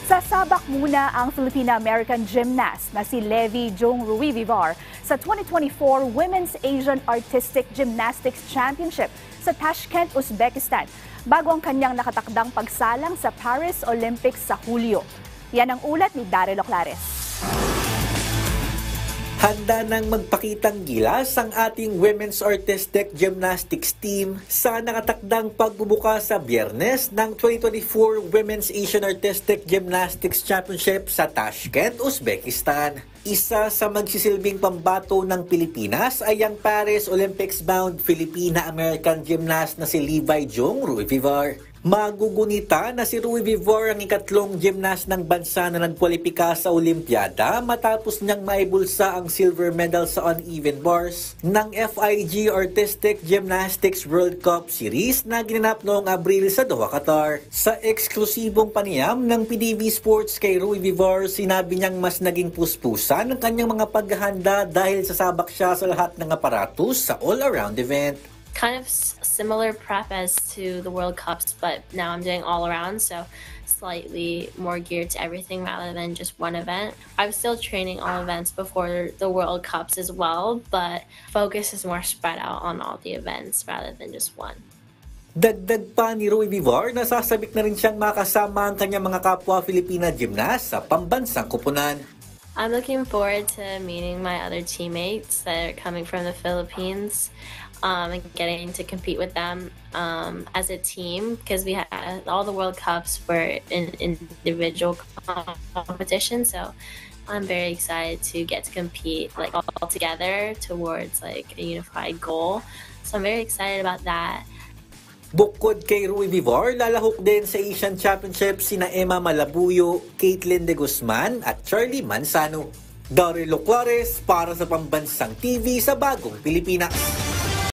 Sasabak muna ang Filipina-American gymnast na si Levi Jong Ruivivar sa 2024 Women's Asian Artistic Gymnastics Championship sa Tashkent, Uzbekistan, bago ang kanyang nakatakdang pagsalang sa Paris Olympics sa Hulyo. Yan ang ulat ni Daryl Oclares. Handa nang magpakitang gilas ang ating Women's Artistic Gymnastics team sa nakatakdang pagbubuka sa Biyernes ng 2024 Women's Asian Artistic Gymnastics Championship sa Tashkent, Uzbekistan. Isa sa magsisilbing pambato ng Pilipinas ay ang Paris Olympics-bound Filipina-American gymnast na si Levi Jong Ruivivar. Magugunita na si Ruivivar ang ikatlong gymnast ng bansa na nagkwalipika sa Olimpiada matapos niyang maibulsa ang silver medal sa uneven bars ng FIG Artistic Gymnastics World Cup Series na ginanap noong Abril sa Doha, Qatar. Sa eksklusibong panayam ng PDV Sports kay Ruivivar, sinabi niyang mas naging puspusan ang kanyang mga paghahanda dahil sasabak siya sa lahat ng aparatus sa all-around event. Kind of similar prep as to the World Cups, but now I'm doing all around, so slightly more geared to everything rather than just one event. I'm still training all events before the World Cups as well, but focus is more spread out on all the events rather than just one. Dagdag pa ni Ruivivar, nasasabik na rin siyang makasama ang kanyang mga kapwa Filipina gymnast sa pambansang kupunan. I'm looking forward to meeting my other teammates that are coming from the Philippines. And getting to compete with them as a team, because we had all the World Cups were in individual competition, so I'm very excited to get to compete like all together towards like a unified goal. So I'm very excited about that. Bukod kay Ruivivar, lalahok din sa Asian Championship sina Emma Malabuyo, Caitlin De Guzman at Charlie Manzano. Daryl Oclares para sa Pambansang TV sa Bagong Pilipinas.